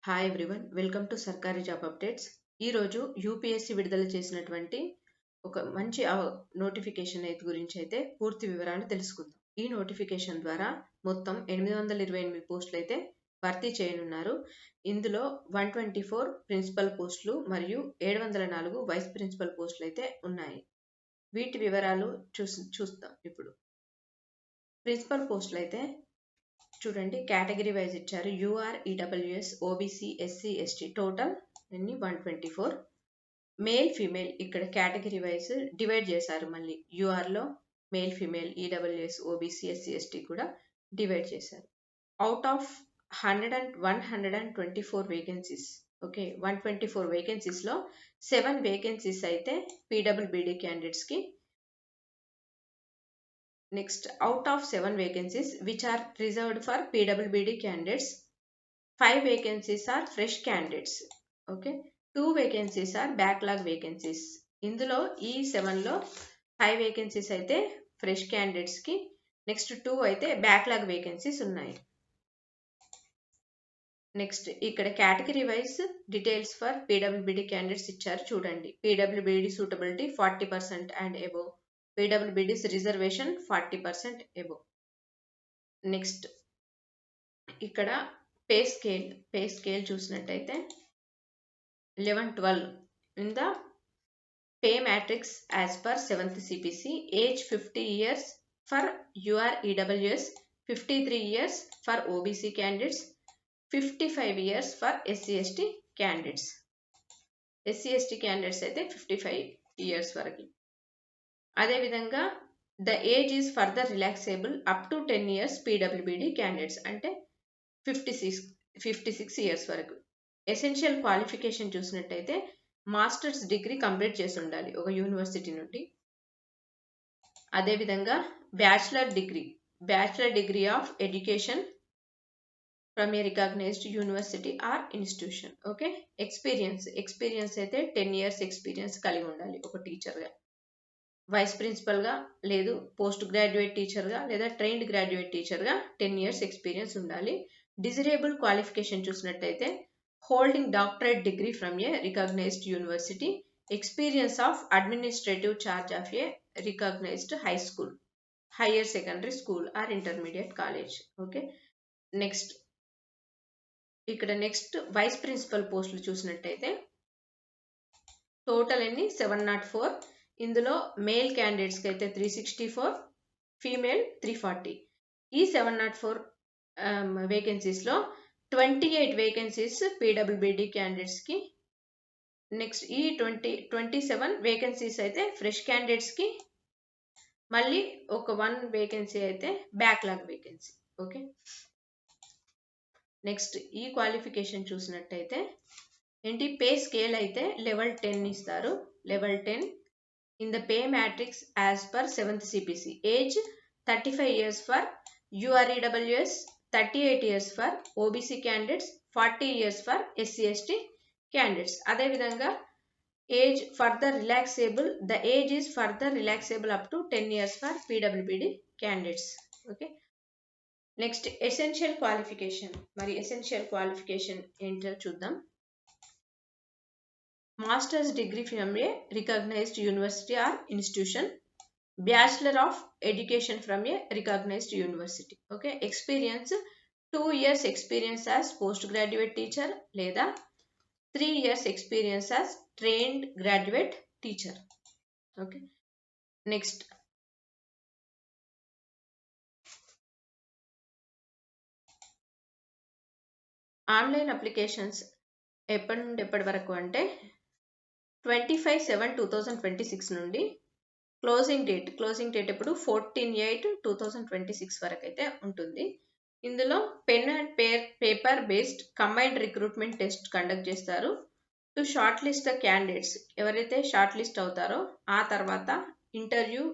Hi everyone, welcome to సర్కారీ job updates. ఈరోజు UPSC విడుదల చేసినటువంటి ఒక మంచి నోటిఫికేషన్ గురించి అయితే పూర్తి వివరాలు తెలుసుకుందాం. ఈ నోటిఫికేషన్ ద్వారా మొత్తం 828 పోస్టులు అయితే భర్తీ చేయనున్నారు. ఇందులో 124 ప్రిన్సిపల్ పోస్టులు మరియు 704 వైస్ ప్రిన్సిపల్ పోస్టులు అయితే ఉన్నాయి. వీటి వివరాలు చూస్తాం. ఇప్పుడు ప్రిన్సిపల్ పోస్టులు అయితే చూడండి, కేటగిరీ వైజ్ ఇచ్చారు. UR, EWS, OBC, SC, ST, total అన్ని 124. మేల్ ఫీమేల్ ఇక్కడ కేటగిరీ వైజ్ డివైడ్ చేశారు. మళ్ళీ యూఆర్లో male female, EWS, OBC, SC, ST కూడా డివైడ్ చేశారు. అవుట్ ఆఫ్ 124 వేకెన్సీస్, ఓకే, 124 వేకెన్సీస్లో 7 వేకెన్సీస్ అయితే పీడబ్ల్యూబీడీ క్యాండిడేట్స్కి. Next, out of 7 vacancies which are reserved for PWBD candidates, 5 vacancies are fresh candidates. Okay, 2 vacancies are backlog vacancies. ఇందులో ఈ 7లో 5 vacancies అయితే fresh candidates కి, నెక్స్ట్ 2 అయితే బ్యాక్లాగ్ వేకెన్సీస్ ఉన్నాయి. నెక్స్ట్ ఇక్కడ category wise details for PWBD candidates ఇచ్చారు. చూడండి, PWBD suitability 40% and above, PWBD's reservation 40% above. Next ఇక్కడ పే స్కేల్ చూసినట్టయితే 11-12 in the pay matrix as per 7th CPC. Age 50 years for UR EWS, 53 years for OBC candidates, 55 years for SC ST candidates. SC ST candidates అయితే 55 years వరకు. అదేవిధంగా the age is further relaxable up to 10 years PWBD candidates, అంటే 56 years వరకు. Essential qualification చూసినట్టయితే masters degree complete చేసి ఉండాలి ఒక university నుండి. అదేవిధంగా bachelor degree of education from a recognised university or institution. Okay, experience అయితే 10 years ఎక్స్పీరియన్స్ కలిగి ఉండాలి ఒక టీచర్గా, వైస్ ప్రిన్సిపల్గా, లేదు పోస్ట్ గ్రాడ్యుయేట్ టీచర్గా, లేదా ట్రైన్డ్ గ్రాడ్యుయేట్ టీచర్గా 10 years ఎక్స్పీరియన్స్ ఉండాలి. డిజరేబుల్ క్వాలిఫికేషన్ చూసినట్టయితే holding doctorate degree from a recognised university, experience of administrative charge of a recognised high school, higher secondary school or intermediate college. Okay, next vice principal పోస్టులు చూసినట్టయితే total ఎన్ని 704. ఇందులో male క్యాండిడేట్స్కి అయితే 364, female 340. ఈ 704 వేకెన్సీస్లో 28 vacancies PWBD క్యాండిడేట్స్కి. Next ఈ 27 vacancies అయితే ఫ్రెష్ క్యాండిడేట్స్కి, మళ్ళీ ఒక 1 వేకెన్సీ అయితే బ్యాక్లాగ్ వేకెన్సీ. ఓకే, నెక్స్ట్ ఈ క్వాలిఫికేషన్ చూసినట్టయితే ఏంటి, పే స్కేల్ అయితే లెవెల్ 10 ఇస్తారు. Level 10 in the pay matrix as per 7th CPC. Age 35 years for UREWS, 38 years for OBC candidates, 40 years for SC ST candidates. అదే విధంగా age further relaxable, the age is further relaxable up to 10 years for PWBD candidates. Okay, next essential qualification. మరి essential qualification ఏంటో చూద్దాం. Masters degree from a recognised university or institution, bachelor of education from a recognised university. Okay, experience 2 years experience as post graduate teacher లేదా 3 years experience as trained graduate teacher. Okay, next online applications ఎప్పటి నుండి ఎప్పటి వరకు అంటే 25/7/2026 నుండి. Closing date ఎప్పుడు 14/8/2026 వరకు అయితే ఉంటుంది. ఇందులో pen and paper based combined recruitment test conduct చేస్తారు. To shortlist the candidates, ఎవరైతే షార్ట్ లిస్ట్ అవుతారో ఆ తర్వాత ఇంటర్వ్యూ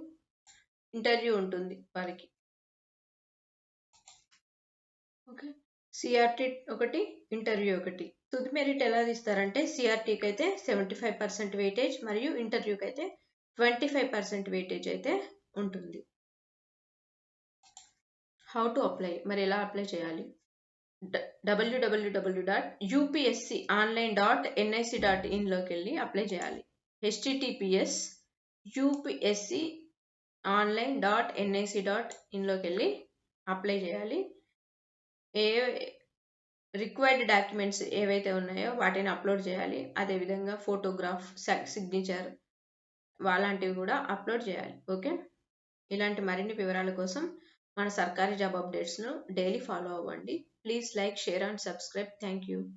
ఉంటుంది వారికి. ఓకే, సిఆర్టీ ఒకటి, ఇంటర్వ్యూ ఒకటి. తుది మెరిట్ ఎలా తీస్తారంటే సిఆర్టీకి అయితే 75% వెయిటేజ్ మరియు ఇంటర్వ్యూకి అయితే 25% వెయిటేజ్ అయితే ఉంటుంది. హౌ టు అప్లై, మరి ఎలా అప్లై చేయాలి? www.upsconline.nic.in లోకి వెళ్ళి అప్లై చేయాలి. https upsconline.nic.in లోకి వెళ్ళి అప్లై చేయాలి. ఏ రిక్వైర్డ్ డాక్యుమెంట్స్ ఏవైతే ఉన్నాయో వాటిని అప్లోడ్ చేయాలి. అదేవిధంగా ఫోటోగ్రాఫ్, సిగ్నేచర్ అలాంటివి కూడా అప్లోడ్ చేయాలి. ఓకే, ఇలాంటి మరిన్ని వివరాల కోసం మన సర్కారీ జాబ్ అప్డేట్స్ను డైలీ ఫాలో అవ్వండి. Please like, share and subscribe. Thank you.